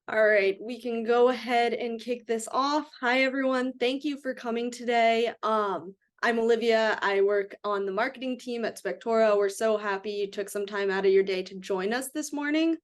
All right, we can go ahead and kick this off. Hi, everyone. Thank you for coming today. I'm Olivia. I work on the marketing team at Spectora. We're so happy you took some time out of your day to join us this morning.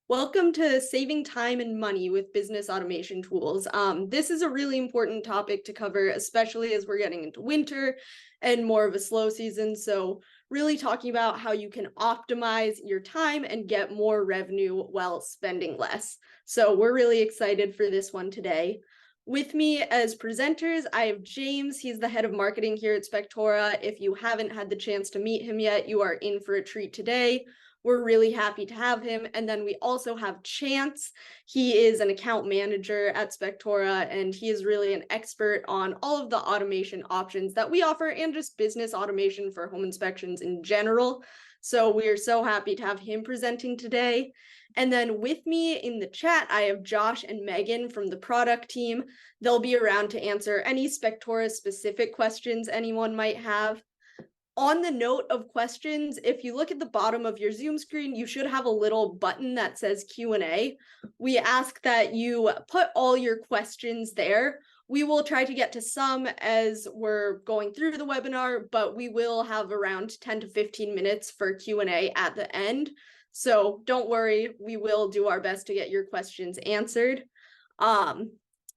Welcome to Saving Time and Money with Business Automation Tools. This is a really important topic to cover, especially as we're getting into winter and more of a slow season. So really talking about how you can optimize your time and get more revenue while spending less. So we're really excited for this one today. With me as presenters, I have James. He's the head of marketing here at Spectora. If you haven't had the chance to meet him yet, you are in for a treat today. We're really happy to have him. And then we also have Chance. He is an account manager at Spectora, and he is really an expert on all of the automation options that we offer and just business automation for home inspections in general. So we are so happy to have him presenting today. And then with me in the chat, I have Josh and Megan from the product team. They'll be around to answer any Spectora specific questions anyone might have. On the note of questions, if you look at the bottom of your Zoom screen, you should have a little button that says Q&A. We ask that you put all your questions there. We will try to get to some as we're going through the webinar, but we will have around 10 to 15 minutes for Q&A at the end. So don't worry, we will do our best to get your questions answered.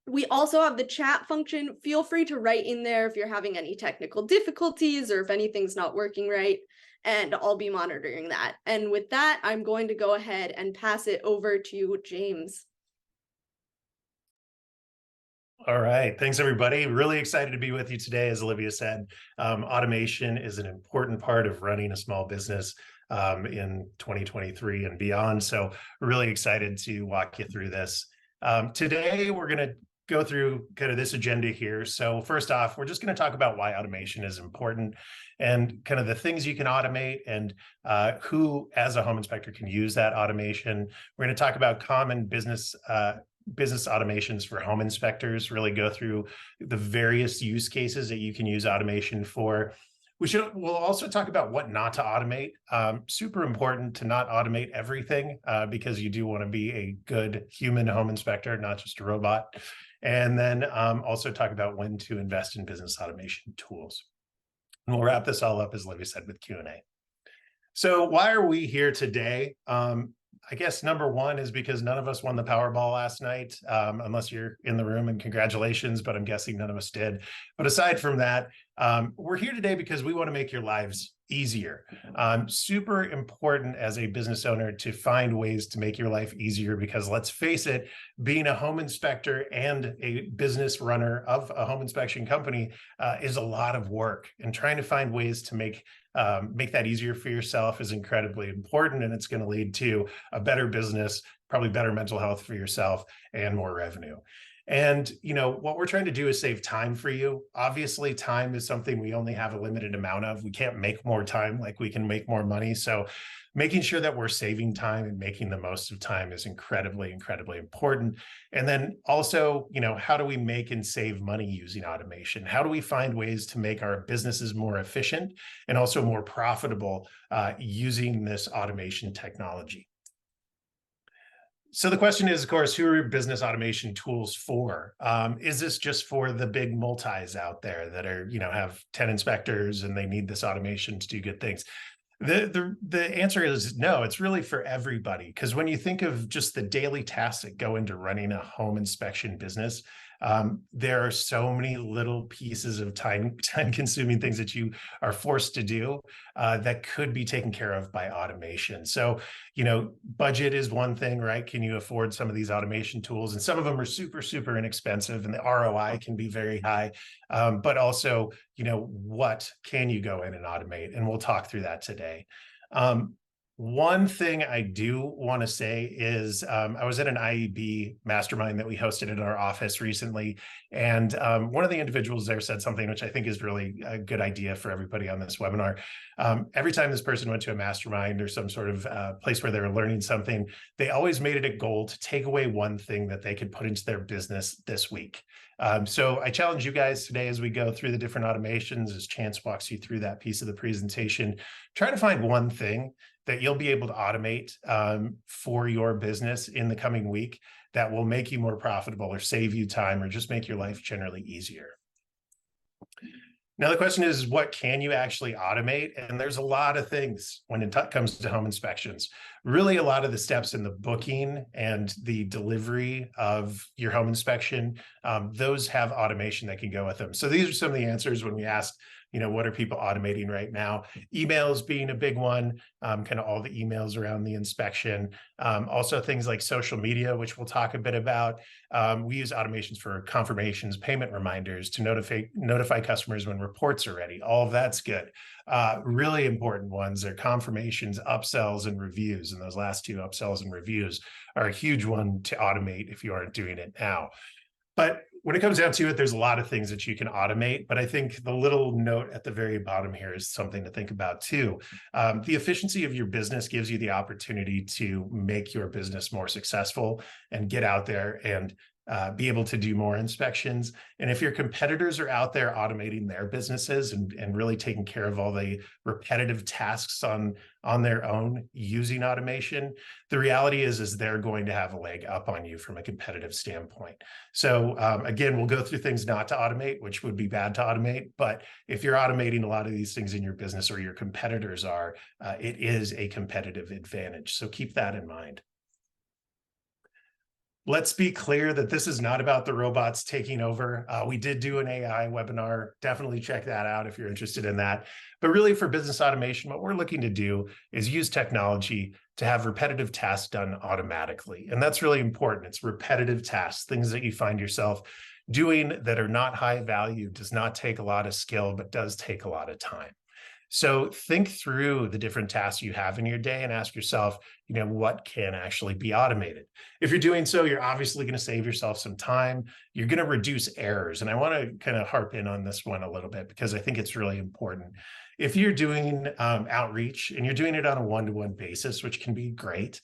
We also have the chat function. Feel free to write in there if you're having any technical difficulties or if anything's not working right, and I'll be monitoring that. And with that, I'm going to go ahead and pass it over to James. All right. Thanks, everybody. Really excited to be with you today. As Olivia said, automation is an important part of running a small business in 2023 and beyond. So really excited to walk you through this. Today, we're going to go through kind of this agenda here. So first off, we're just going to talk about why automation is important and kind of the things you can automate and who, as a home inspector, can use that automation. We're going to talk about common business automations for home inspectors, really go through the various use cases that you can use automation for. We'll also talk about what not to automate. Super important to not automate everything because you do want to be a good human home inspector, not just a robot. And then also talk about when to invest in business automation tools. And we'll wrap this all up, as Olivia said, with Q&A. So why are we here today? I guess number one is because none of us won the Powerball last night, unless you're in the room, and congratulations, but I'm guessing none of us did. But aside from that, we're here today because we want to make your lives easier. Super important as a business owner to find ways to make your life easier, because let's face it, being a home inspector and a business runner of a home inspection company is a lot of work, and trying to find ways to make that easier for yourself is incredibly important, and it's going to lead to a better business, probably better mental health for yourself, and more revenue. And, you know, what we're trying to do is save time for you. Obviously, time is something we only have a limited amount of. We can't make more time like we can make more money. So making sure that we're saving time and making the most of time is incredibly, incredibly important. And then also, you know, how do we make and save money using automation? How do we find ways to make our businesses more efficient and also more profitable using this automation technology? So the question is, of course, who are business automation tools for? Is this just for the big multis out there that are, you know, have 10 inspectors and they need this automation to do good things? The answer is no, it's really for everybody. Because when you think of just the daily tasks that go into running a home inspection business, there are so many little pieces of time-consuming things that you are forced to do that could be taken care of by automation. So, you know, budget is one thing, right? Can you afford some of these automation tools? And some of them are super, super inexpensive, and the ROI can be very high. But also, you know, what can you go in and automate? And we'll talk through that today. One thing I do want to say is I was at an IEB mastermind that we hosted in our office recently, and one of the individuals there said something which I think is really a good idea for everybody on this webinar. Every time this person went to a mastermind or some sort of place where they were learning something, they always made it a goal to take away one thing that they could put into their business this week. So I challenge you guys today as we go through the different automations, as Chance walks you through that piece of the presentation, try to find one thing that you'll be able to automate for your business in the coming week that will make you more profitable or save you time or just make your life generally easier. Now, the question is, what can you actually automate? And there's a lot of things when it comes to home inspections. Really, a lot of the steps in the booking and the delivery of your home inspection, those have automation that can go with them. So these are some of the answers when we ask, what are people automating right now? Emails being a big one, kind of all the emails around the inspection. Also things like social media, which we'll talk a bit about. We use automations for confirmations, payment reminders to notify customers when reports are ready. All of that's good. Really important ones are confirmations, upsells, and reviews. And those last two, upsells and reviews, are a huge one to automate if you aren't doing it now. But when it comes down to it, there's a lot of things that you can automate. But I think the little note at the very bottom here is something to think about too. The efficiency of your business gives you the opportunity to make your business more successful and get out there and be able to do more inspections. And if your competitors are out there automating their businesses and really taking care of all the repetitive tasks on their own using automation, the reality is they're going to have a leg up on you from a competitive standpoint. So again, we'll go through things not to automate, which would be bad to automate. But if you're automating a lot of these things in your business or your competitors are, it is a competitive advantage. So keep that in mind. Let's be clear that this is not about the robots taking over. We did do an AI webinar. Definitely check that out if you're interested in that. But really for business automation, what we're looking to do is use technology to have repetitive tasks done automatically. And that's really important. It's repetitive tasks, things that you find yourself doing that are not high value, does not take a lot of skill, but does take a lot of time. So think through the different tasks you have in your day and ask yourself, what can actually be automated? If you're doing so, you're obviously going to save yourself some time. You're going to reduce errors. And I want to kind of harp in on this one a little bit because I think it's really important. If you're doing outreach and you're doing it on a one-to-one basis, which can be great,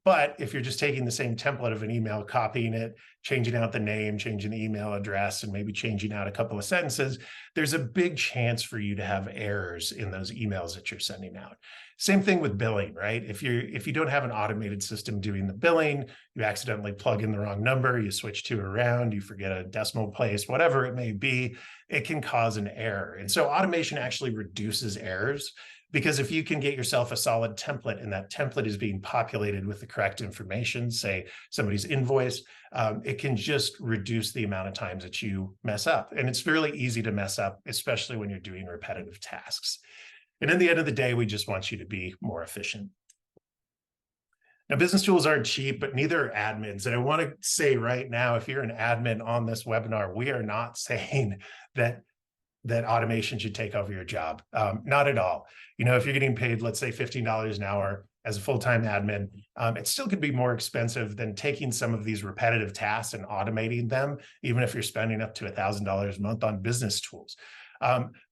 but if you're just taking the same template of an email, copying it, changing out the name, changing the email address, and maybe changing out a couple of sentences, there's a big chance for you to have errors in those emails that you're sending out. Same thing with billing, right? If you don't have an automated system doing the billing, you accidentally plug in the wrong number, you switch two around, you forget a decimal place, whatever it may be, it can cause an error. And so automation actually reduces errors, because if you can get yourself a solid template and that template is being populated with the correct information, say somebody's invoice, it can just reduce the amount of times that you mess up. And it's fairly easy to mess up, especially when you're doing repetitive tasks. And in the end of the day, we just want you to be more efficient. Now, business tools aren't cheap, but neither are admins. And I want to say right now, if you're an admin on this webinar, we are not saying that automation should take over your job. Not at all. If you're getting paid, let's say $15 an hour as a full-time admin, it still could be more expensive than taking some of these repetitive tasks and automating them, even if you're spending up to $1,000 a month on business tools.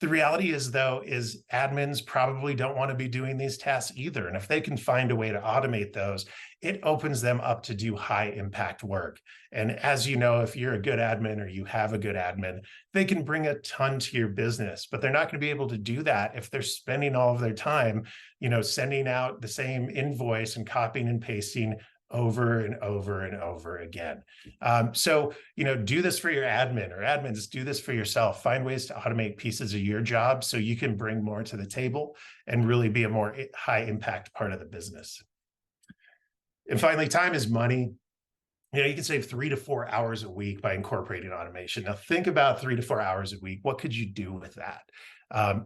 The reality is, though, is admins probably don't want to be doing these tasks either. And if they can find a way to automate those, it opens them up to do high impact work. And as you know, if you're a good admin or you have a good admin, they can bring a ton to your business, but they're not going to be able to do that if they're spending all of their time, sending out the same invoice and copying and pasting over and over and over again. So, do this for your admin, or admins, do this for yourself. Find ways to automate pieces of your job so you can bring more to the table and really be a more high impact part of the business. And finally, time is money. You can save 3 to 4 hours a week by incorporating automation. Now, think about 3 to 4 hours a week. What could you do with that?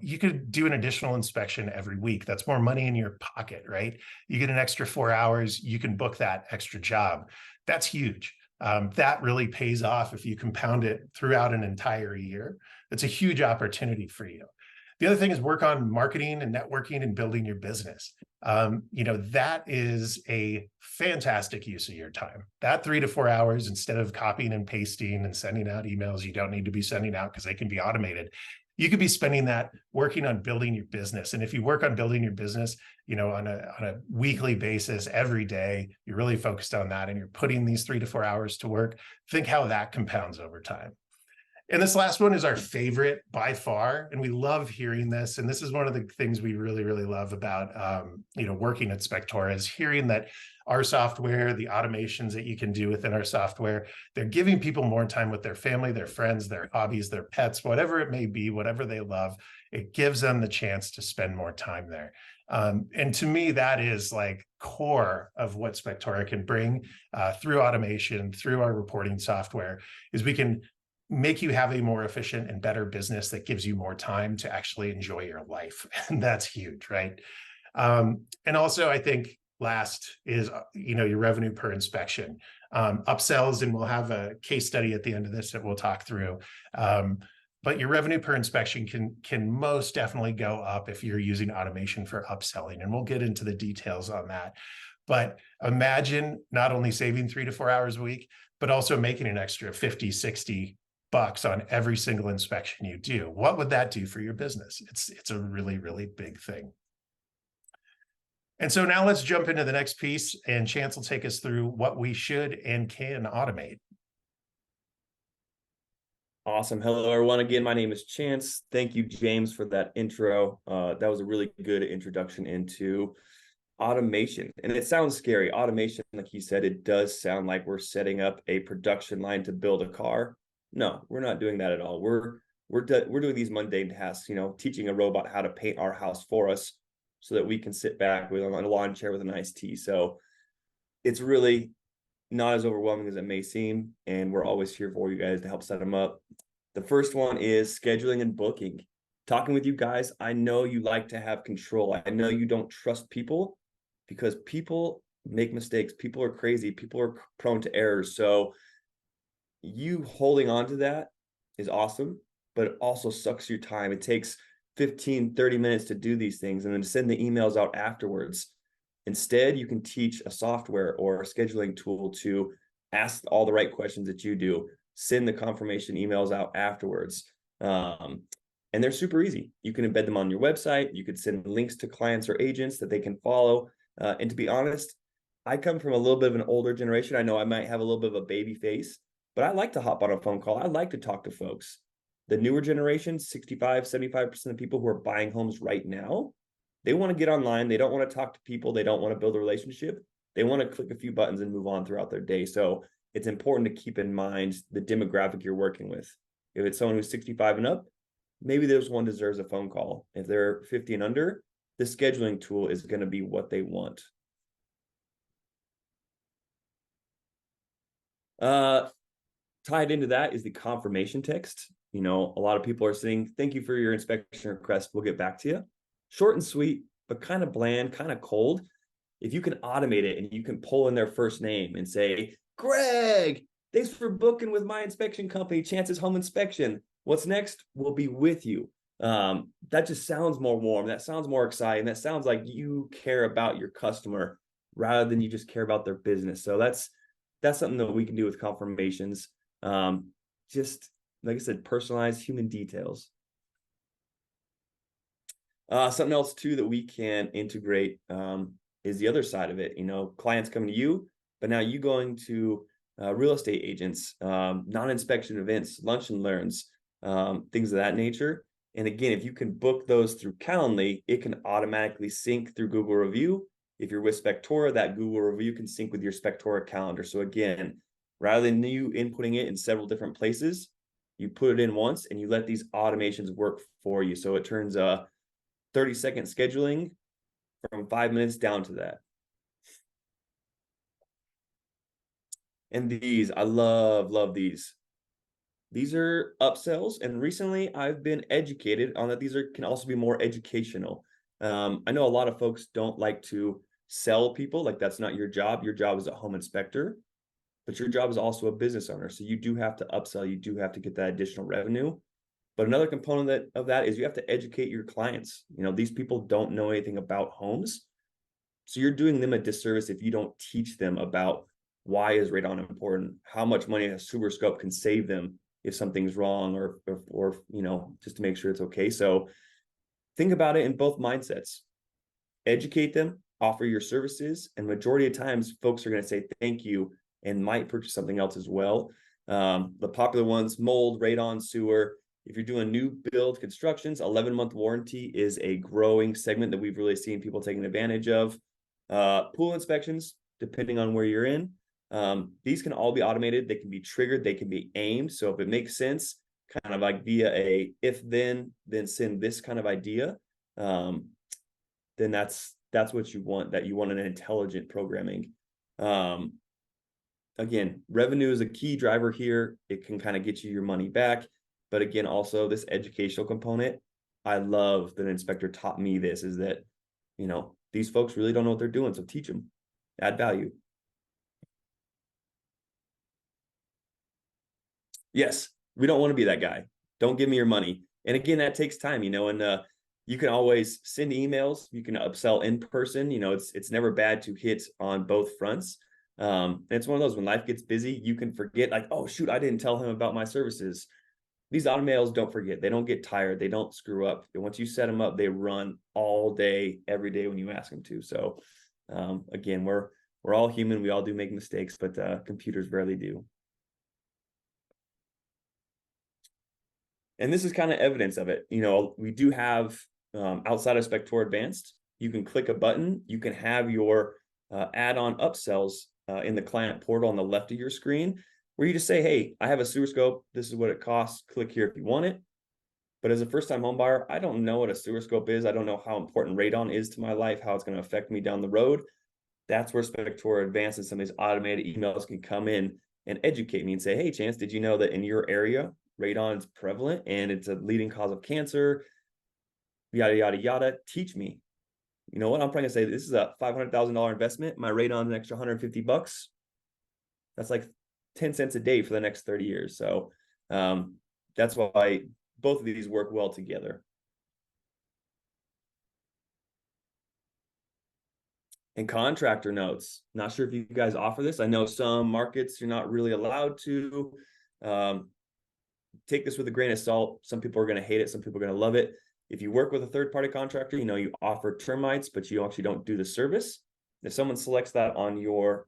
You could do an additional inspection every week. That's more money in your pocket, right? You get an extra 4 hours, you can book that extra job. That's huge. That really pays off if you compound it throughout an entire year. It's a huge opportunity for you. The other thing is work on marketing and networking and building your business. That is a fantastic use of your time. That 3 to 4 hours, instead of copying and pasting and sending out emails you don't need to be sending out because they can be automated, you could be spending that working on building your business. And if you work on building your business, on a weekly basis, every day, you're really focused on that and you're putting these 3 to 4 hours to work, think how that compounds over time. And this last one is our favorite by far, and we love hearing this. And this is one of the things we really, really love about working at Spectora, is hearing that our software, the automations that you can do within our software, they're giving people more time with their family, their friends, their hobbies, their pets, whatever it may be, whatever they love. It gives them the chance to spend more time there. And to me, that is like core of what Spectora can bring through automation, through our reporting software, is we can make you have a more efficient and better business that gives you more time to actually enjoy your life. And that's huge, right? And also, I think last is, your revenue per inspection. Upsells, and we'll have a case study at the end of this that we'll talk through. But your revenue per inspection can most definitely go up if you're using automation for upselling. And we'll get into the details on that. But imagine not only saving 3 to 4 hours a week, but also making an extra 50, 60 bucks on every single inspection you do. What would that do for your business? It's a really, really big thing. And so now let's jump into the next piece, and Chance will take us through what we should and can automate. Awesome. Hello, everyone. Again, my name is Chance. Thank you, James, for that intro. That was a really good introduction into automation. And it sounds scary. Automation, like he said, it does sound like we're setting up a production line to build a car. No, we're not doing that at all. We're doing these mundane tasks, teaching a robot how to paint our house for us so that we can sit back with on a lawn chair with an iced tea. So it's really not as overwhelming as it may seem, and we're always here for you guys to help set them up. The first one is scheduling and booking. Talking with you guys, I know you like to have control. I know you don't trust people because people make mistakes. People are crazy. People are prone to errors. So you holding on to that is awesome, but it also sucks your time. It takes 15, 30 minutes to do these things and then to send the emails out afterwards. Instead, you can teach a software or a scheduling tool to ask all the right questions that you do, send the confirmation emails out afterwards. And they're super easy. You can embed them on your website. You could send links to clients or agents that they can follow. And to be honest, I come from a little bit of an older generation. I know I might have a little bit of a baby face, but I like to hop on a phone call. I like to talk to folks. The newer generation, 65, 75% of people who are buying homes right now, they want to get online. They don't want to talk to people. They don't want to build a relationship. They want to click a few buttons and move on throughout their day. So it's important to keep in mind the demographic you're working with. If it's someone who's 65 and up, maybe this one deserves a phone call. If they're 50 and under, the scheduling tool is going to be what they want. Tied into that is the confirmation text. A lot of people are saying, thank you for your inspection request. We'll get back to you. Short and sweet, but kind of bland, kind of cold. If you can automate it and you can pull in their first name and say, Greg, thanks for booking with my inspection company, Chance's Home Inspection. What's next? We'll be with you. That just sounds more warm. That sounds more exciting. That sounds like you care about your customer rather than you just care about their business. So that's something that we can do with confirmations. Just like I said, personalized human details. Something else too that we can integrate is the other side of it. Clients coming to you, but now you going to real estate agents, non-inspection events, lunch and learns, things of that nature. And again, if you can book those through Calendly, it can automatically sync through Google Review. If you're with Spectora, that Google Review can sync with your Spectora calendar. So again, rather than you inputting it in several different places, you put it in once and you let these automations work for you. So it turns 30-second scheduling from 5 minutes down to that. And these, I love these. These are upsells. And recently I've been educated on that these can also be more educational. I know a lot of folks don't like to sell people. Like that's not your job. Your job is a home inspector, but your job is also a business owner. So you do have to upsell. You do have to get that additional revenue. But another component of that is you have to educate your clients. These people don't know anything about homes. So you're doing them a disservice if you don't teach them about why is radon important, how much money a sewer scope can save them if something's wrong, or just to make sure it's okay. So think about it in both mindsets. Educate them, offer your services, and majority of times folks are going to say thank you and might purchase something else as well. The popular ones, mold, radon, sewer. If you're doing new build constructions, 11-month warranty is a growing segment that we've really seen people taking advantage of. Pool inspections, depending on where you're in. These can all be automated. They can be triggered. They can be aimed. So if it makes sense, kind of like via a if then send this kind of idea, then that's what you want, that you want an intelligent programming. Again, revenue is a key driver here. It can kind of get you your money back. But again, also this educational component, I love that an inspector taught me this, is that, you know, these folks really don't know what they're doing. So teach them, add value. Yes, we don't want to be that guy. Don't give me your money. And again, that takes time, you know, and you can always send emails. You can upsell in person. You know, it's never bad to hit on both fronts. And it's one of those, when life gets busy, you can forget, like, oh, shoot, I didn't tell him about my services. These automails don't forget. They don't get tired. They don't screw up. And once you set them up, they run all day, every day when you ask them to. So again, we're all human. We all do make mistakes, but computers rarely do. And this is kind of evidence of it. You know, we do have, outside of Spectora Advanced, you can click a button. You can have your add-on upsells in the client portal on the left of your screen, where you just say, hey, I have a sewer scope. This is what it costs. Click here if you want it. But as a first-time home buyer, I don't know what a sewer scope is. I don't know how important radon is to my life, how it's going to affect me down the road. That's where Spectora Advanced and some of these automated emails can come in and educate me and say, hey, Chance, did you know that in your area, radon is prevalent and it's a leading cause of cancer? Yada, yada, yada. Teach me. You know what? I'm probably gonna say this is a $500,000 investment. My radon's an extra $150. That's like 10 cents a day for the next 30 years. So that's why both of these work well together. And contractor notes. Not sure if you guys offer this. I know some markets you're not really allowed to. Take this with a grain of salt. Some people are going to hate it. Some people are going to love it. If you work with a third-party contractor, you know, you offer termites, but you actually don't do the service. If someone selects that on your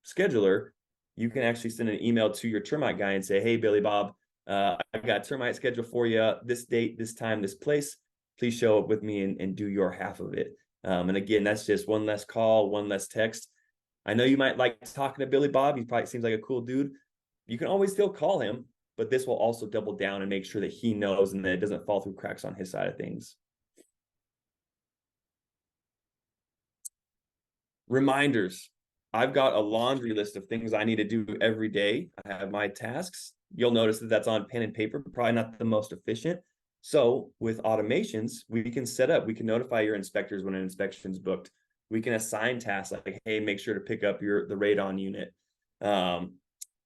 scheduler, you can actually send an email to your termite guy and say, hey, Billy Bob, I've got a termite schedule for you, this date, this time, this place. Please show up with me and do your half of it. And again, that's just one less call, one less text. I know you might like talking to Billy Bob. He probably seems like a cool dude. You can always still call him, but this will also double down and make sure that he knows and that it doesn't fall through cracks on his side of things. Reminders. I've got a laundry list of things I need to do every day. I have my tasks. You'll notice that that's on pen and paper, probably not the most efficient. So with automations, we can set up, we can notify your inspectors when an inspection is booked. We can assign tasks like, hey, make sure to pick up the radon unit.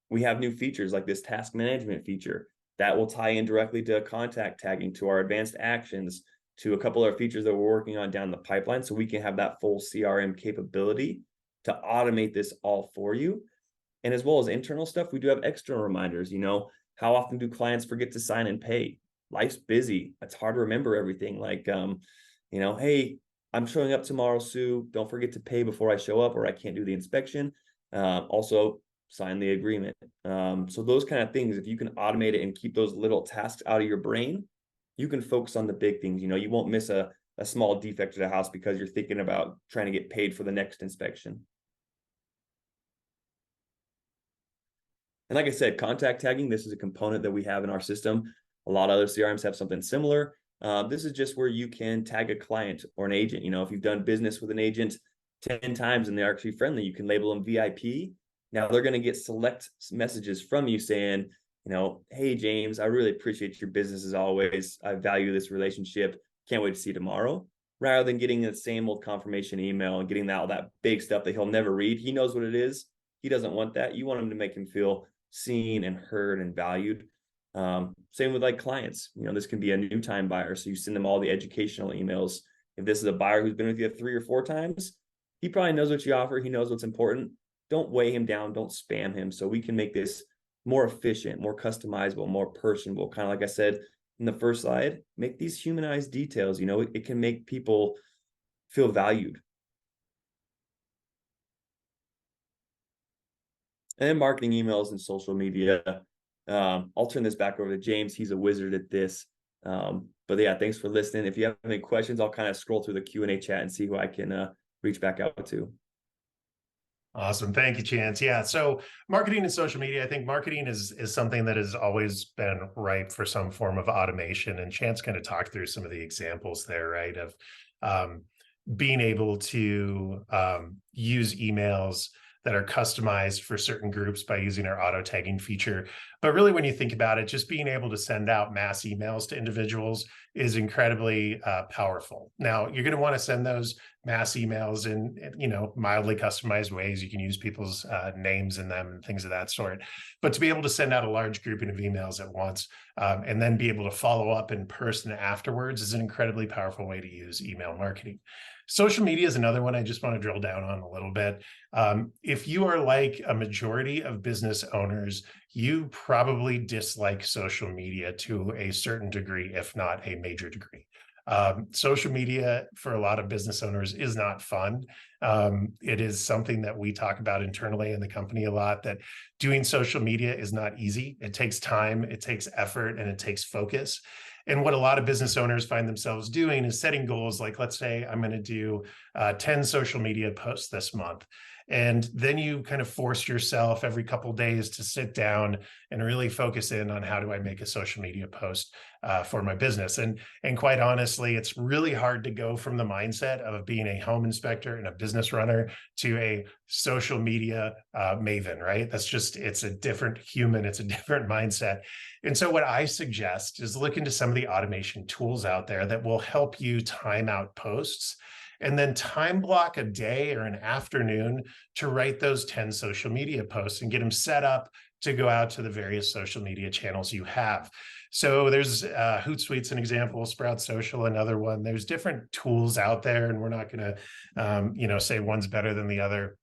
We have new features like this task management feature that will tie in directly to contact tagging, to our advanced actions, to a couple of features that we're working on down the pipeline. So we can have that full CRM capability to automate this all for you. And as well as internal stuff, we do have external reminders. You know, how often do clients forget to sign and pay? Life's busy. It's hard to remember everything. Like, you know, hey, I'm showing up tomorrow, Sue. Don't forget to pay before I show up or I can't do the inspection. Also, sign the agreement. So those kind of things, if you can automate it and keep those little tasks out of your brain, you can focus on the big things. You know, you won't miss a small defect to the house because you're thinking about trying to get paid for the next inspection. And like I said, contact tagging, this is a component that we have in our system. A lot of other CRMs have something similar. This is just where you can tag a client or an agent. You know, if you've done business with an agent 10 times and they're actually friendly, you can label them VIP. Now they're going to get select messages from you saying, you know, hey, James, I really appreciate your business as always. I value this relationship. Can't wait to see you tomorrow. Rather than getting the same old confirmation email and getting all that big stuff that he'll never read. He knows what it is. He doesn't want that. You want him to make him feel seen and heard and valued. Same with like clients. You know, this can be a new time buyer. So you send them all the educational emails. If this is a buyer who's been with you 3 or 4 times, he probably knows what you offer. He knows what's important. Don't weigh him down. Don't spam him. So we can make this more efficient, more customizable, more personable. Kind of like I said in the first slide, make these humanized details. You know, it can make people feel valued. And then marketing emails and social media. I'll turn this back over to James. He's a wizard at this. But yeah, thanks for listening. If you have any questions, I'll kind of scroll through the Q&A chat and see who I can reach back out to. Awesome. Thank you, Chance. Yeah. So marketing and social media, I think marketing is something that has always been ripe for some form of automation. And Chance kind of talked through some of the examples there, right? Of being able to use emails that are customized for certain groups by using our auto tagging feature. But really, when you think about it, just being able to send out mass emails to individuals is incredibly powerful. Now, you're going to want to send those mass emails in, mildly customized ways. You can use people's names in them and things of that sort. But to be able to send out a large grouping of emails at once and then be able to follow up in person afterwards is an incredibly powerful way to use email marketing. Social media is another one I just want to drill down on a little bit. If you are like a majority of business owners, you probably dislike social media to a certain degree, if not a major degree. Social media for a lot of business owners is not fun. It is something that we talk about internally in the company a lot, that doing social media is not easy. It takes time, it takes effort, and it takes focus. And what a lot of business owners find themselves doing is setting goals like, let's say I'm going to do 10 social media posts this month. And then you kind of force yourself every couple of days to sit down and really focus in on how do I make a social media post for my business. And quite honestly, it's really hard to go from the mindset of being a home inspector and a business runner to a social media maven, right? It's a different human, it's a different mindset. And so what I suggest is look into some of the automation tools out there that will help you time out posts and then time block a day or an afternoon to write those 10 social media posts and get them set up to go out to the various social media channels you have. So there's Hootsuite's an example, Sprout Social, another one. There's different tools out there, and we're not going to, say one's better than the other.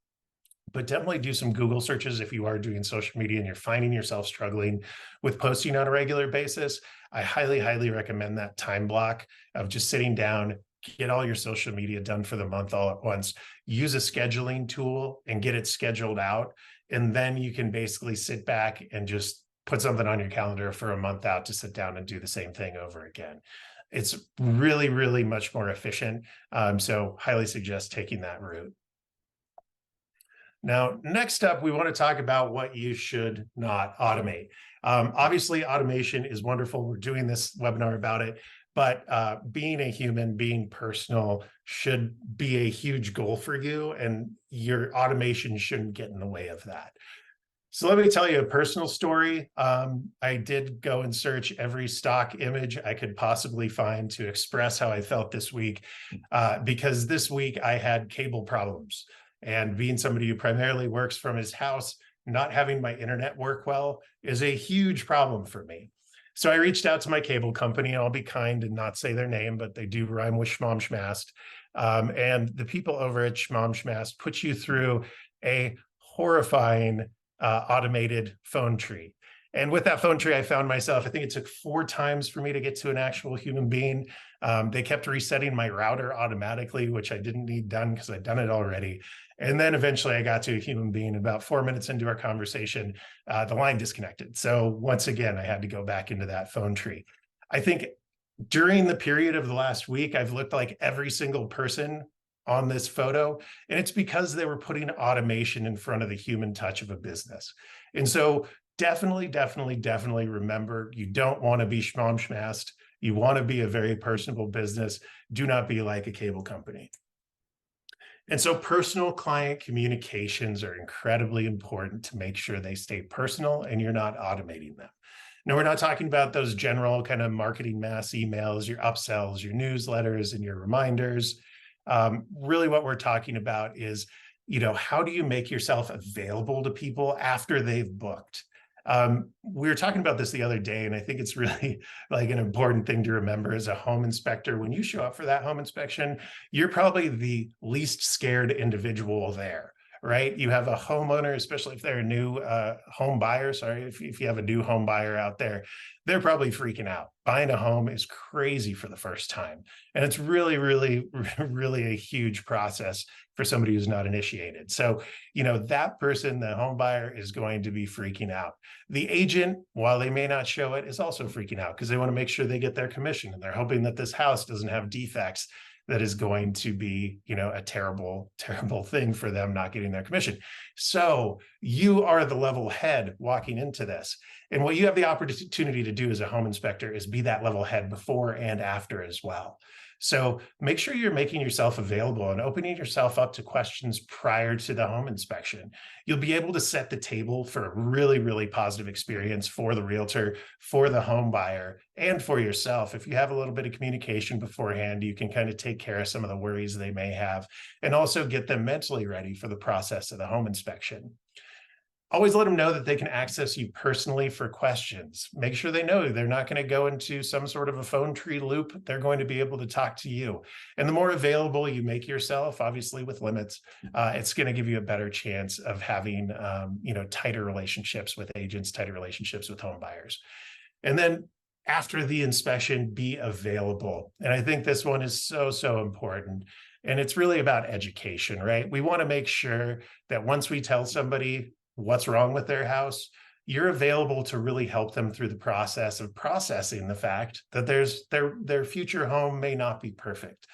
But definitely do some Google searches if you are doing social media and you're finding yourself struggling with posting on a regular basis. I highly, highly recommend that time block of just sitting down, get all your social media done for the month all at once, use a scheduling tool and get it scheduled out. And then you can basically sit back and just put something on your calendar for a month out to sit down and do the same thing over again. It's really, really much more efficient. So highly suggest taking that route. Now, next up, we want to talk about what you should not automate. Obviously, automation is wonderful. We're doing this webinar about it, but being a human, being personal should be a huge goal for you, and your automation shouldn't get in the way of that. So let me tell you a personal story. I did go and search every stock image I could possibly find to express how I felt this week, because this week I had cable problems. And being somebody who primarily works from his house, not having my internet work well is a huge problem for me. So I reached out to my cable company, and I'll be kind and not say their name, but they do rhyme with Schmomschmast. And the people over at Schmomschmast put you through a horrifying automated phone tree. And with that phone tree, I found myself, I think it took 4 times for me to get to an actual human being. They kept resetting my router automatically, which I didn't need done because I'd done it already. And then eventually I got to a human being. About 4 minutes into our conversation, the line disconnected. So once again, I had to go back into that phone tree. I think during the period of the last week, I've looked like every single person on this photo, and it's because they were putting automation in front of the human touch of a business. And so definitely remember, you don't want to be Schmomschmast. You want to be a very personable business. Do not be like a cable company. And so personal client communications are incredibly important to make sure they stay personal and you're not automating them. Now, we're not talking about those general kind of marketing mass emails, your upsells, your newsletters, and your reminders. Really what we're talking about is, how do you make yourself available to people after they've booked? We were talking about this the other day, and I think it's really like an important thing to remember as a home inspector. When you show up for that home inspection, you're probably the least scared individual there, right? You have a homeowner, especially if they're a new home buyer. Sorry, if you have a new home buyer out there, they're probably freaking out. Buying a home is crazy for the first time. And it's really, really, really a huge process for somebody who's not initiated. So, that person, the home buyer, is going to be freaking out. The agent, while they may not show it, is also freaking out because they want to make sure they get their commission, and they're hoping that this house doesn't have defects that is going to be, a terrible, terrible thing for them not getting their commission. So you are the level head walking into this. And what you have the opportunity to do as a home inspector is be that level head before and after as well. So make sure you're making yourself available and opening yourself up to questions prior to the home inspection. You'll be able to set the table for a really, really positive experience for the realtor, for the home buyer, and for yourself. If you have a little bit of communication beforehand, you can kind of take care of some of the worries they may have and also get them mentally ready for the process of the home inspection. Always let them know that they can access you personally for questions. Make sure they know they're not going to go into some sort of a phone tree loop. They're going to be able to talk to you. And the more available you make yourself, obviously with limits, it's going to give you a better chance of having, tighter relationships with agents, tighter relationships with home buyers. And then after the inspection, be available. And I think this one is so, so important. And it's really about education, right? We want to make sure that once we tell somebody what's wrong with their house, you're available to really help them through the process of processing the fact that their future home may not be perfect.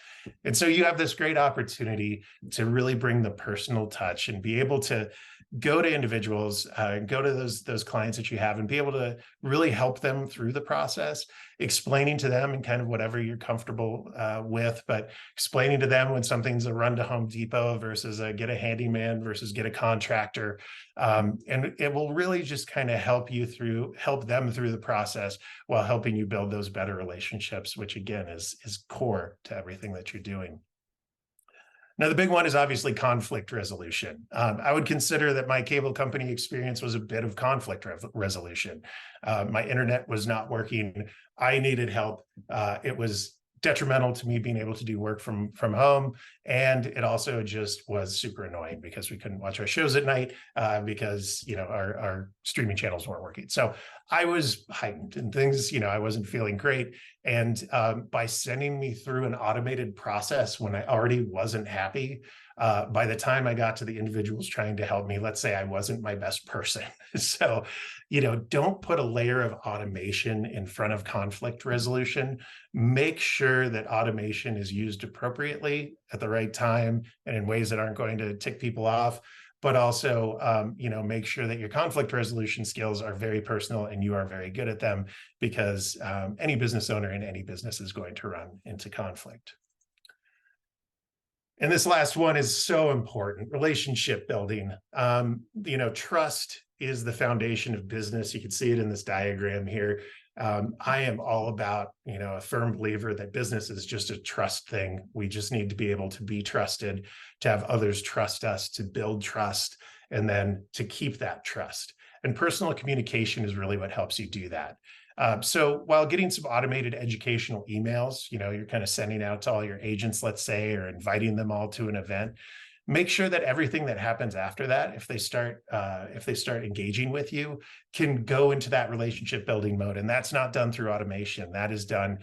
And so you have this great opportunity to really bring the personal touch and be able to go to individuals, go to those clients that you have and be able to really help them through the process, explaining to them and kind of whatever you're comfortable with, but explaining to them when something's a run to Home Depot versus get a handyman versus get a contractor. And it will really just kind of help them through the process while helping you build those better relationships, which again is core to everything that you're doing. Now, the big one is obviously conflict resolution. I would consider that my cable company experience was a bit of conflict resolution. My internet was not working. I needed help. It was detrimental to me being able to do work from home. And it also just was super annoying because we couldn't watch our shows at night because, our streaming channels weren't working. So I was heightened and things, I wasn't feeling great. And by sending me through an automated process when I already wasn't happy, by the time I got to the individuals trying to help me, let's say I wasn't my best person. So, don't put a layer of automation in front of conflict resolution. Make sure that automation is used appropriately at the right time and in ways that aren't going to tick people off. But also, make sure that your conflict resolution skills are very personal and you are very good at them, because any business owner in any business is going to run into conflict. And this last one is so important: relationship building. Trust is the foundation of business. You can see it in this diagram here. I am all about, a firm believer that business is just a trust thing. We just need to be able to be trusted, to have others trust us, to build trust, and then to keep that trust. And personal communication is really what helps you do that. So while getting some automated educational emails, you're kind of sending out to all your agents, let's say, or inviting them all to an event, make sure that everything that happens after that, if they start engaging with you, can go into that relationship building mode. And that's not done through automation. That is done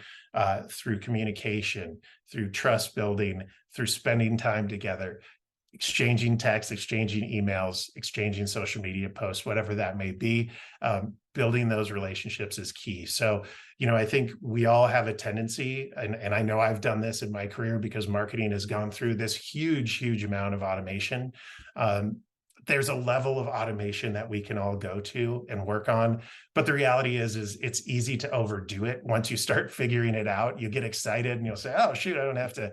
through communication, through trust building, through spending time together, exchanging texts, exchanging emails, exchanging social media posts, whatever that may be. Building those relationships is key. So, I think we all have a tendency, and I know I've done this in my career because marketing has gone through this huge, huge amount of automation. There's a level of automation that we can all go to and work on. But the reality is it's easy to overdo it. Once you start figuring it out, you get excited and you'll say, oh, shoot, I don't have to,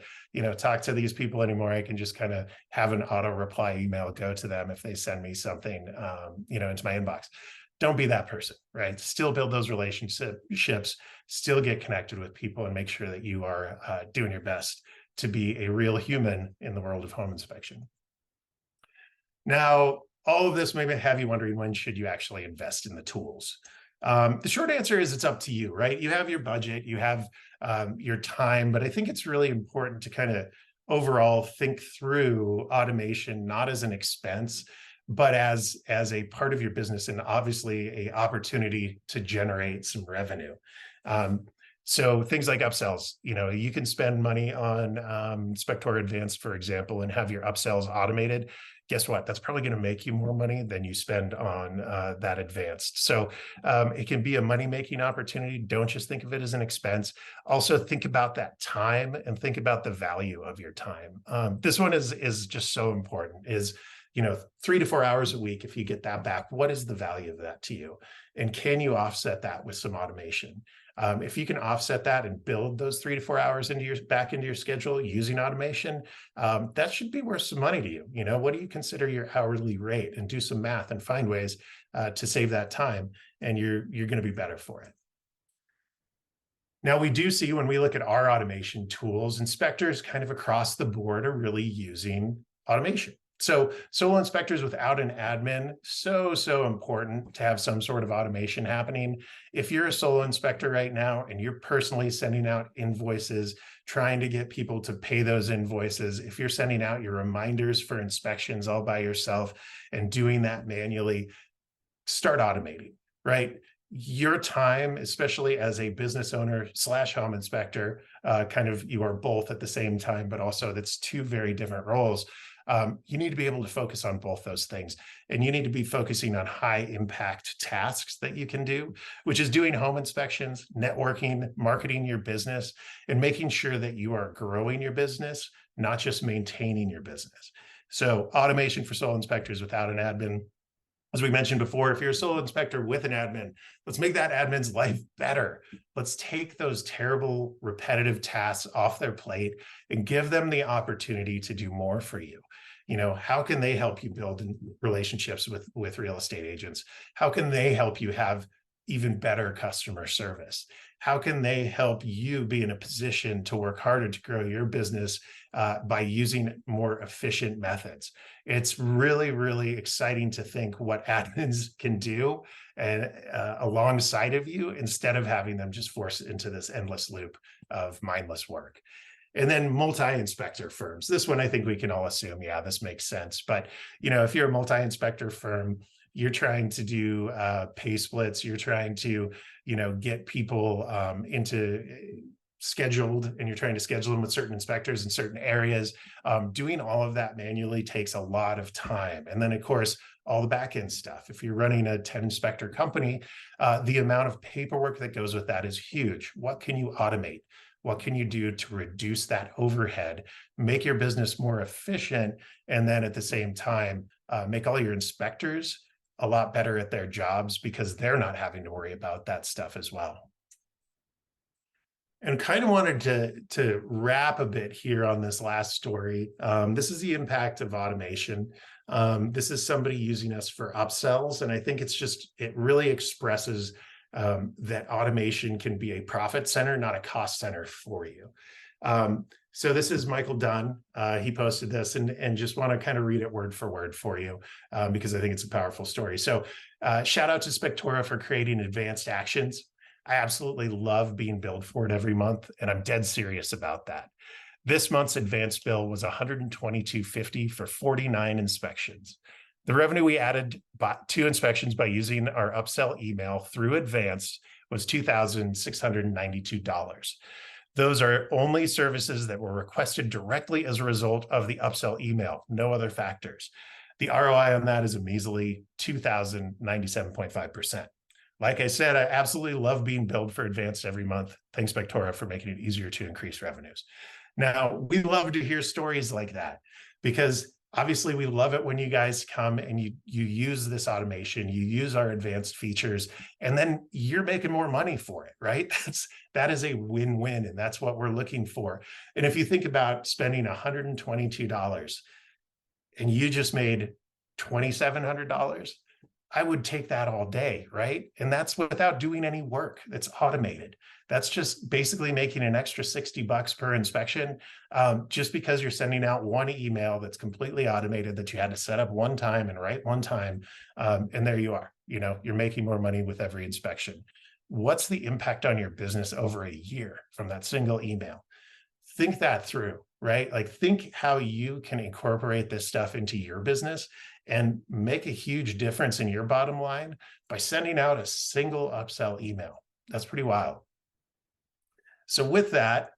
talk to these people anymore. I can just kind of have an auto reply email go to them if they send me something, into my inbox. Don't be that person, right? Still build those relationships, still get connected with people, and make sure that you are doing your best to be a real human in the world of home inspection. Now, all of this may have you wondering, when should you actually invest in the tools? The short answer is it's up to you, right? You have your budget, you have your time, but I think it's really important to kind of overall think through automation, not as an expense, but as a part of your business, and obviously a opportunity to generate some revenue. So things like upsells, you can spend money on Spectora Advanced, for example, and have your upsells automated. Guess what? That's probably going to make you more money than you spend on that advanced. So it can be a money-making opportunity. Don't just think of it as an expense. Also think about that time and think about the value of your time. This one is just so important, is 3 to 4 hours a week. If you get that back, what is the value of that to you? And can you offset that with some automation? If you can offset that and build those 3 to 4 hours back into your schedule using automation, that should be worth some money to you. What do you consider your hourly rate? And do some math and find ways to save that time, and you're going to be better for it. Now, we do see, when we look at our automation tools, inspectors kind of across the board are really using automation. So solo inspectors without an admin, so important to have some sort of automation happening. If you're a solo inspector right now and you're personally sending out invoices, trying to get people to pay those invoices, if you're sending out your reminders for inspections all by yourself and doing that manually, start automating, right? Your time, especially as a business owner / home inspector, you are both at the same time, but also that's two very different roles. You need to be able to focus on both those things, and you need to be focusing on high impact tasks that you can do, which is doing home inspections, networking, marketing your business, and making sure that you are growing your business, not just maintaining your business. So automation for solo inspectors without an admin. As we mentioned before, if you're a solo inspector with an admin, let's make that admin's life better. Let's take those terrible, repetitive tasks off their plate and give them the opportunity to do more for you. How can they help you build relationships with real estate agents? How can they help you have even better customer service? How can they help you be in a position to work harder to grow your business by using more efficient methods? It's really, really exciting to think what admins can do and alongside of you, instead of having them just force into this endless loop of mindless work. And then multi-inspector firms. This one, I think we can all assume, yeah, this makes sense. But, if you're a multi-inspector firm, you're trying to do pay splits, you're trying to, get people into scheduled, and you're trying to schedule them with certain inspectors in certain areas. Doing all of that manually takes a lot of time. And then, of course, all the back end stuff. If you're running a 10 inspector company, the amount of paperwork that goes with that is huge. What can you automate? What can you do to reduce that overhead, make your business more efficient, and then at the same time, make all your inspectors a lot better at their jobs, because they're not having to worry about that stuff as well. And kind of wanted to wrap a bit here on this last story. This is the impact of automation. This is somebody using us for upsells, and I think it really expresses that automation can be a profit center, not a cost center for you. So this is Michael Dunn. He posted this, and just want to kind of read it word for word for you, because I think it's a powerful story. So shout out to Spectora for creating advanced actions. I absolutely love being billed for it every month, and I'm dead serious about that. This month's advanced bill was $122.50 for 49 inspections. The revenue we added to inspections by using our upsell email through Advanced was $2,692. Those are only services that were requested directly as a result of the upsell email, no other factors. The ROI on that is a measly 2,097.5%. Like I said, I absolutely love being billed for Advanced every month. Thanks, Spectora, for making it easier to increase revenues. Now, we love to hear stories like that, because obviously we love it when you guys come and you use this automation, you use our advanced features, and then you're making more money for it, right? That is a win-win, and that's what we're looking for. And if you think about spending $122 and you just made $2,700, I would take that all day, right? And that's without doing any work. That's automated. That's just basically making an extra $60 per inspection, just because you're sending out one email that's completely automated that you had to set up one time and write one time. And there you are, you're making more money with every inspection. What's the impact on your business over a year from that single email? Think that through, right? Like think how you can incorporate this stuff into your business and make a huge difference in your bottom line by sending out a single upsell email. That's pretty wild. So with that,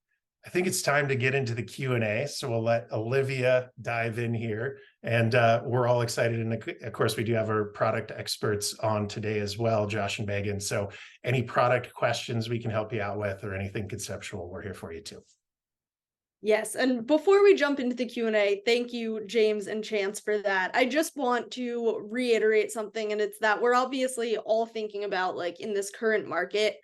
I think it's time to get into the Q&A. So we'll let Olivia dive in here. And we're all excited. And of course, we do have our product experts on today as well, Josh and Megan. So any product questions we can help you out with or anything conceptual, we're here for you too. Yes, and before we jump into the Q&A, thank you, James and Chance, for that. I just want to reiterate something, and it's that we're obviously all thinking about, like, in this current market,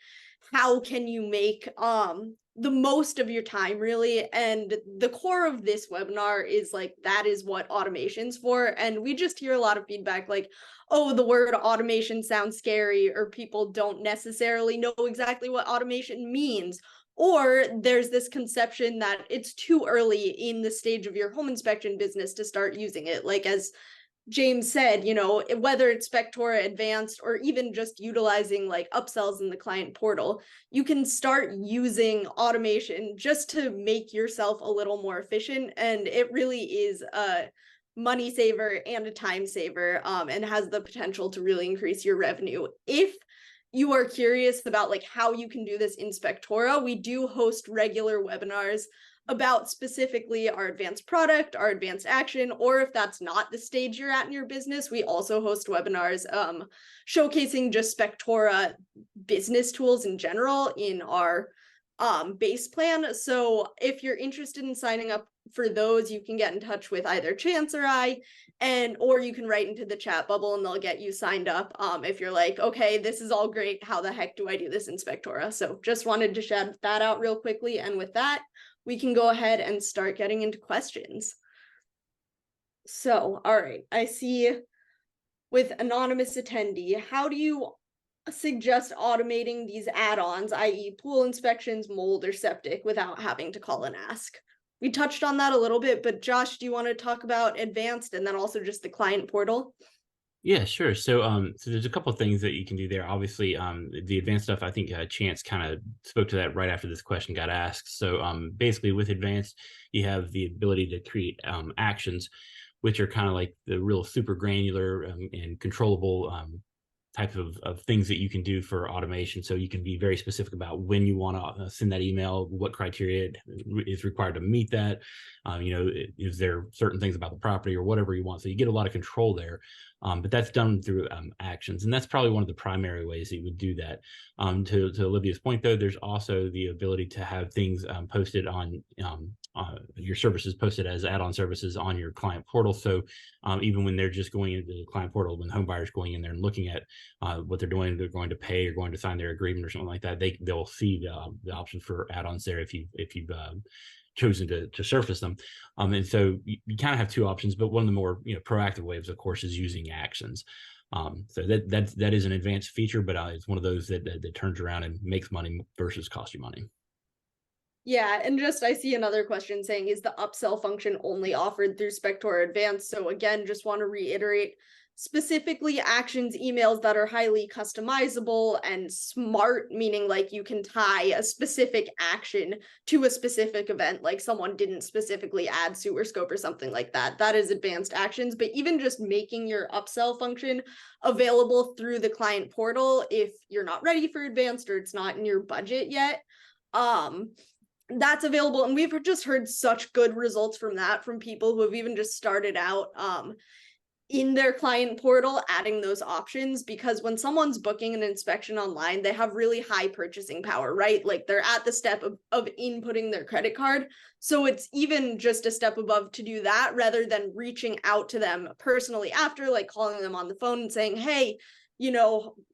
how can you make the most of your time, really? And the core of this webinar is, like, that is what automation's for. And we just hear a lot of feedback, like, oh, the word automation sounds scary, or people don't necessarily know exactly what automation means. Or there's this conception that it's too early in the stage of your home inspection business to start using it. Like, as James said, you know, whether it's Spectora Advanced or even just utilizing like Upsells in the client portal, you can start using automation just to make yourself a little more efficient. And it really is a money saver and a time saver, and has the potential to really increase your revenue. If you are curious about like how you can do this in Spectora, we do host regular webinars about specifically our advanced product, our advanced action, or if that's not the stage you're at in your business, we also host webinars showcasing just Spectora business tools in general in our base plan. So if you're interested in signing up for those, you can get in touch with either Chance or I, or you can write into the chat bubble and they'll get you signed up. If you're like, okay, this is all great, how the heck do I do this in Spectora? So just wanted to shout that out real quickly. And with that, we can go ahead and start getting into questions. So, all right, I see with anonymous attendee, how do you suggest automating these add-ons, i.e. pool inspections, mold, or septic, without having to call and ask? We touched on that a little bit, but Josh, do you want to talk about advanced and then also just the client portal? Yeah, sure. So there's a couple of things that you can do there. Obviously, the advanced stuff, I think Chance kind of spoke to that right after this question got asked. So basically with advanced, you have the ability to create actions, which are kind of like the real super granular and controllable type of things that you can do for automation. So you can be very specific about when you want to send that email, what criteria is required to meet that. You know, is there certain things about the property or whatever you want? So you get a lot of control there. But that's done through actions. And that's probably one of the primary ways that you would do that. To Olivia's point, though, there's also the ability to have things posted on your services posted as add-on services on your client portal. So even when they're just going into the client portal, when home buyers going in there and looking at what they're doing, they're going to pay or going to sign their agreement or something like that, they'll see the option for add-ons there if you've chosen to surface them. And so you kind of have two options, but one of the more proactive ways, of course, is using actions. So that is an advanced feature, but it's one of those that turns around and makes money versus cost you money. Yeah, and just I see another question saying, is the upsell function only offered through Spectora Advanced? So again, just want to reiterate, specifically actions emails that are highly customizable and smart, meaning like you can tie a specific action to a specific event, like someone didn't specifically add sewer scope or something like that. That is advanced actions. But even just making your upsell function available through the client portal, if you're not ready for advanced or it's not in your budget yet, that's available. And we've just heard such good results from that from people who have even just started out in their client portal, adding those options, because when someone's booking an inspection online, they have really high purchasing power, right? Like they're at the step of inputting their credit card. So it's even just a step above to do that rather than reaching out to them personally after, like calling them on the phone and saying, hey,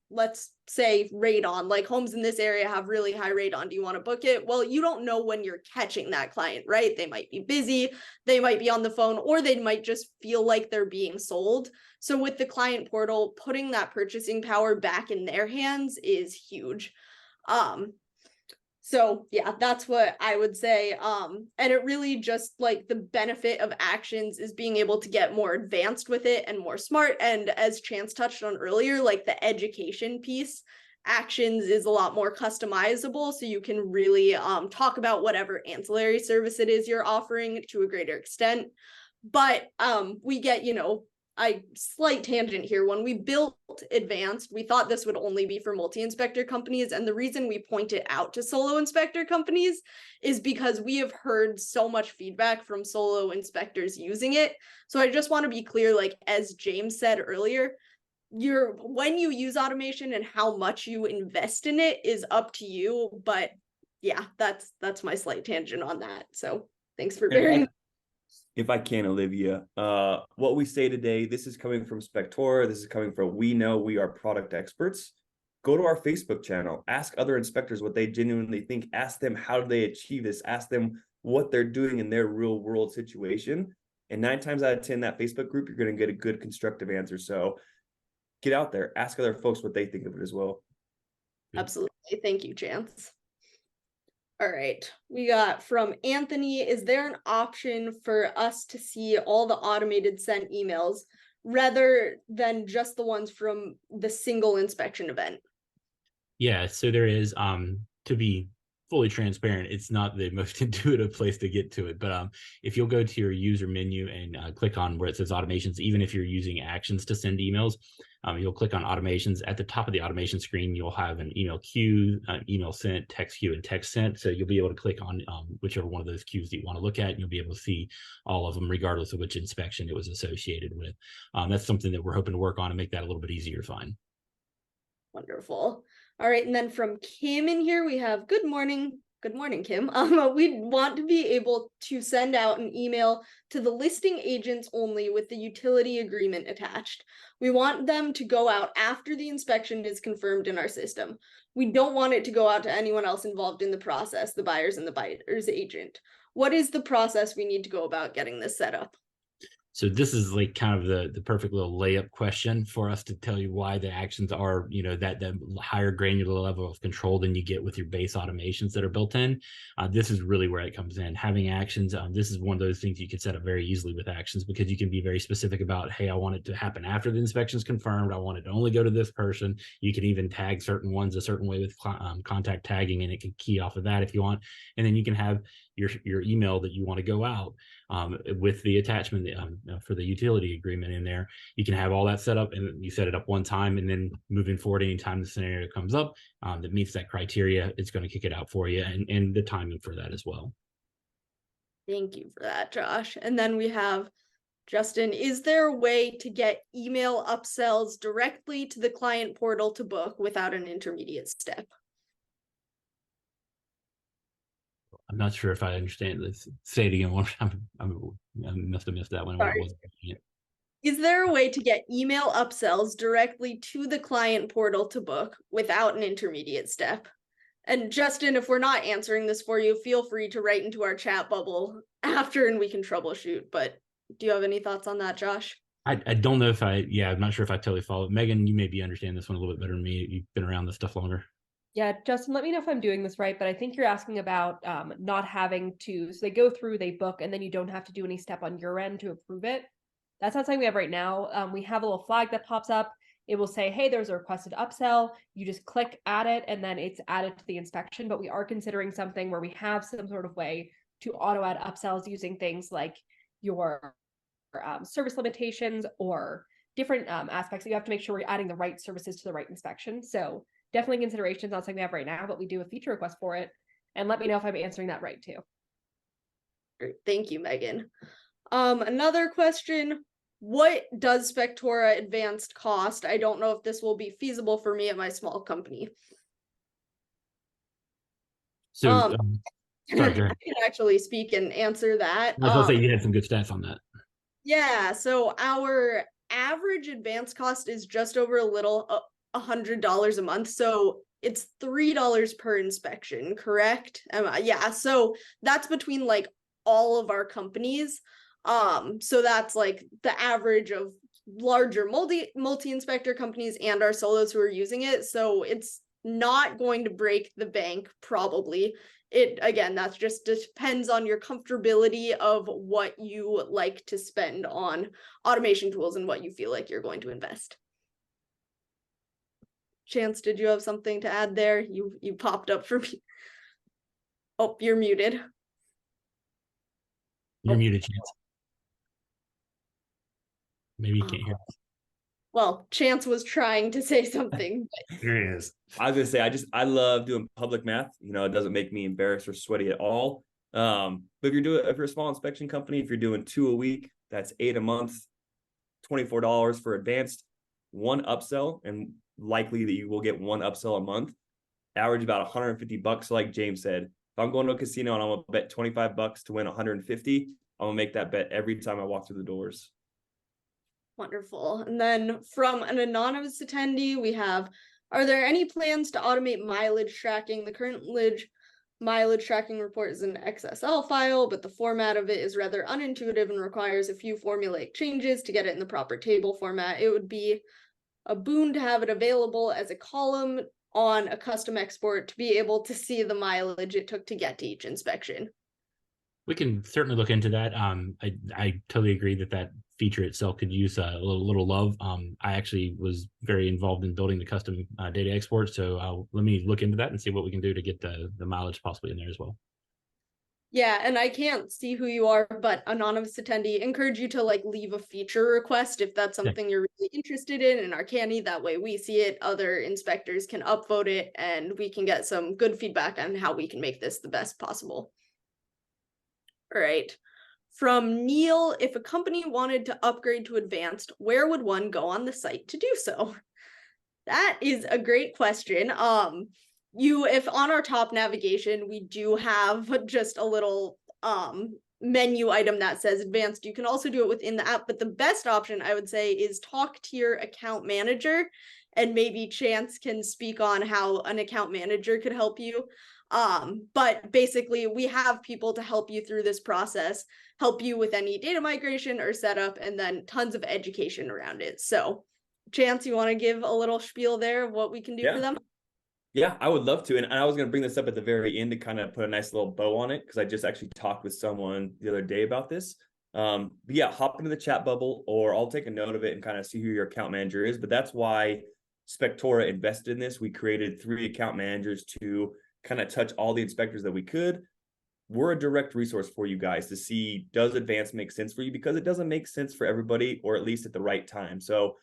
let's say radon, like homes in this area have really high radon. Do you want to book it? Well, you don't know when you're catching that client, right? They might be busy, they might be on the phone, or they might just feel like they're being sold. So with the client portal, putting that purchasing power back in their hands is huge. So yeah, that's what I would say. And it really just like the benefit of actions is being able to get more advanced with it and more smart. And as Chance touched on earlier, like the education piece Actions is a lot more customizable, so you can really talk about whatever ancillary service it is you're offering to a greater extent. But we get, slight tangent here. When we built Advanced, we thought this would only be for multi-inspector companies. And the reason we point it out to solo inspector companies is because we have heard so much feedback from solo inspectors using it. So I just want to be clear, like as James said earlier, when you use automation and how much you invest in it is up to you. But yeah, that's my slight tangent on that. So thanks for bearing. If I can, Olivia, what we say today, this is coming from Spectora. This is coming from, we know we are product experts. Go to our Facebook channel, ask other inspectors what they genuinely think, ask them how do they achieve this, ask them what they're doing in their real world situation. And 9 times out of 10, that Facebook group, you're going to get a good constructive answer. So get out there, ask other folks what they think of it as well. Absolutely. Thank you, Chance. All right, we got from Anthony, is there an option for us to see all the automated sent emails rather than just the ones from the single inspection event? Yeah, so there is, to be fully transparent, it's not the most intuitive place to get to it, but if you'll go to your user menu and click on where it says automations, even if you're using actions to send emails, you'll click on automations. At the top of the automation screen, you'll have an email queue, email sent, text queue, and text sent. So you'll be able to click on whichever one of those queues that you want to look at, and you'll be able to see all of them, regardless of which inspection it was associated with. That's something that we're hoping to work on and make that a little bit easier to find. Wonderful. All right, and then from Kim in here, we have good morning. Good morning, Kim. We want to be able to send out an email to the listing agents only with the utility agreement attached. We want them to go out after the inspection is confirmed in our system. We don't want it to go out to anyone else involved in the process, the buyers and the buyer's agent. What is the process we need to go about getting this set up? So this is like kind of the perfect little layup question for us to tell you why the actions are, that higher granular level of control than you get with your base automations that are built in. This is really where it comes in. Having actions, this is one of those things you can set up very easily with actions, because you can be very specific about, hey, I want it to happen after the inspection is confirmed. I want it to only go to this person. You can even tag certain ones a certain way with contact tagging, and it can key off of that if you want. And then you can have your email that you want to go out with the attachment for the utility agreement in there. You can have all that set up, and you set it up one time, and then moving forward, anytime the scenario comes up that meets that criteria, it's going to kick it out for you, and the timing for that as well. Thank you for that, Josh. And then we have Justin, is there a way to get email upsells directly to the client portal to book without an intermediate step? I'm not sure if I understand this. Say it again one time. I must have missed that one. Is there a way to get email upsells directly to the client portal to book without an intermediate step? And Justin, if we're not answering this for you, feel free to write into our chat bubble after and we can troubleshoot. But do you have any thoughts on that, Josh? I don't know if I'm not sure if I totally follow. Megan, you maybe understand this one a little bit better than me. You've been around this stuff longer. Yeah, Justin, let me know if I'm doing this right, but I think you're asking about not having to, so they go through, they book, and then you don't have to do any step on your end to approve it. That's not something we have right now. We have a little flag that pops up. It will say, hey, there's a requested upsell. You just click add it, and then it's added to the inspection. But we are considering something where we have some sort of way to auto add upsells using things like your service limitations or different aspects. You have to make sure we're adding the right services to the right inspection. So definitely considerations, not something we have right now, but we do a feature request for it. And let me know if I'm answering that right too. Great. Thank you, Megan. Another question, what does Spectora Advanced cost? I don't know if this will be feasible for me at my small company. So sorry, I can actually speak and answer that. I was going to say you had some good stats on that. Yeah, so our average advanced cost is just over a little $100 a month. So it's $3 per inspection, correct? Yeah, so that's between like all of our companies. So that's like the average of larger multi-inspector companies and our solos who are using it. So it's not going to break the bank, probably. Again, that's just depends on your comfortability of what you like to spend on automation tools and what you feel like you're going to invest. Chance, did you have something to add there? You popped up for me. Oh, you're muted. You're Oh. muted, Chance. Maybe you can't hear. Well, Chance was trying to say something. Here he is. I was gonna say, I love doing public math. You know, it doesn't make me embarrassed or sweaty at all. But if you're a small inspection company, if you're doing 2 a week, that's 8 a month, $24 for advanced, 1 upsell, and likely that you will get 1 upsell a month. Average about $150, like James said. If I'm going to a casino and I'm gonna bet $25 to win 150, I'm gonna make that bet every time I walk through the doors. Wonderful. And then from an anonymous attendee, we have, are there any plans to automate mileage tracking? The current mileage tracking report is an XSL file, but the format of it is rather unintuitive and requires a few formulaic changes to get it in the proper table format. It would be a boon to have it available as a column on a custom export to be able to see the mileage it took to get to each inspection. We can certainly look into that. I totally agree that feature itself could use a little love. I actually was very involved in building the custom data export, so let me look into that and see what we can do to get the mileage possibly in there as well. Yeah, and I can't see who you are, but anonymous attendee, encourage you to like leave a feature request if that's something you're really interested in our Canny. That way we see it, other inspectors can upvote it, and we can get some good feedback on how we can make this the best possible. All right. From Neil, if a company wanted to upgrade to advanced, where would one go on the site to do so? That is a great question. If on our top navigation, we do have just a little menu item that says advanced. You can also do it within the app, but the best option I would say is talk to your account manager, and maybe Chance can speak on how an account manager could help you. But basically we have people to help you through this process, help you with any data migration or setup, and then tons of education around it. So Chance, you want to give a little spiel there of what we can do for them? Yeah, I would love to. And I was going to bring this up at the very end to kind of put a nice little bow on it, because I just actually talked with someone the other day about this. But yeah, hop into the chat bubble, or I'll take a note of it and kind of see who your account manager is. But that's why Spectora invested in this. We created 3 account managers to kind of touch all the inspectors that we could. We're a direct resource for you guys to see, does advanced make sense for you? Because it doesn't make sense for everybody, or at least at the right time. So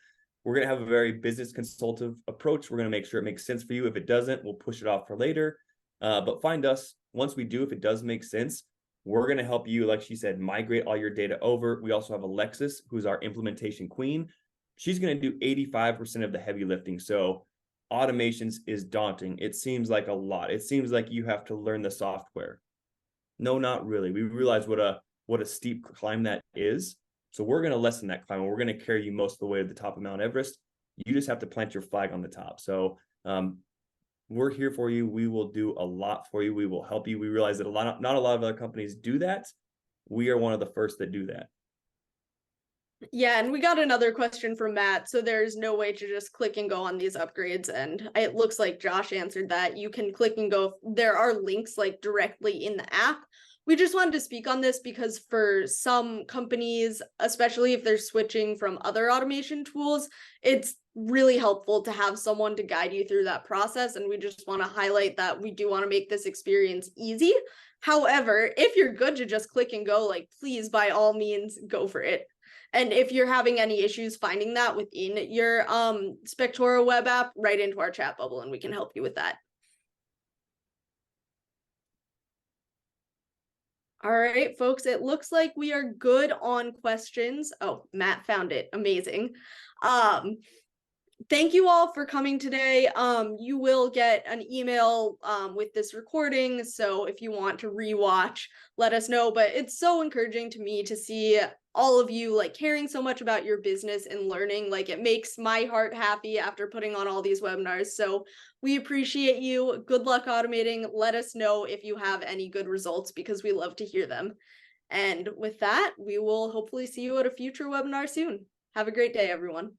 we're going to have a very business consultative approach. We're going to make sure it makes sense for you. If it doesn't, we'll push it off for later. But find us once we do. If it does make sense, we're going to help you, like she said, migrate all your data over. We also have Alexis, who's our implementation queen. She's going to do 85% of the heavy lifting. So automations is daunting. It seems like a lot. It seems like you have to learn the software. No, not really. We realize what a steep climb that is. So we're going to lessen that climb, and we're going to carry you most of the way to the top of Mount Everest. You just have to plant your flag on the top. So we're here for you. We will do a lot for you. We will help you. We realize that not a lot of other companies do that. We are one of the first that do that. Yeah, and we got another question from Matt. So there's no way to just click and go on these upgrades. And it looks like Josh answered that. You can click and go. There are links like directly in the app. We just wanted to speak on this because for some companies, especially if they're switching from other automation tools, it's really helpful to have someone to guide you through that process. And we just want to highlight that we do want to make this experience easy. However, if you're good to just click and go, like, please, by all means, go for it. And if you're having any issues finding that within your Spectora web app, write into our chat bubble and we can help you with that. All right, folks, it looks like we are good on questions. Oh, Matt found it. Amazing. Thank you all for coming today. You will get an email with this recording. So if you want to rewatch, let us know. But it's so encouraging to me to see all of you like caring so much about your business and learning. Like, it makes my heart happy after putting on all these webinars. So we appreciate you. Good luck automating. Let us know if you have any good results, because we love to hear them. And with that, we will hopefully see you at a future webinar soon. Have a great day, everyone.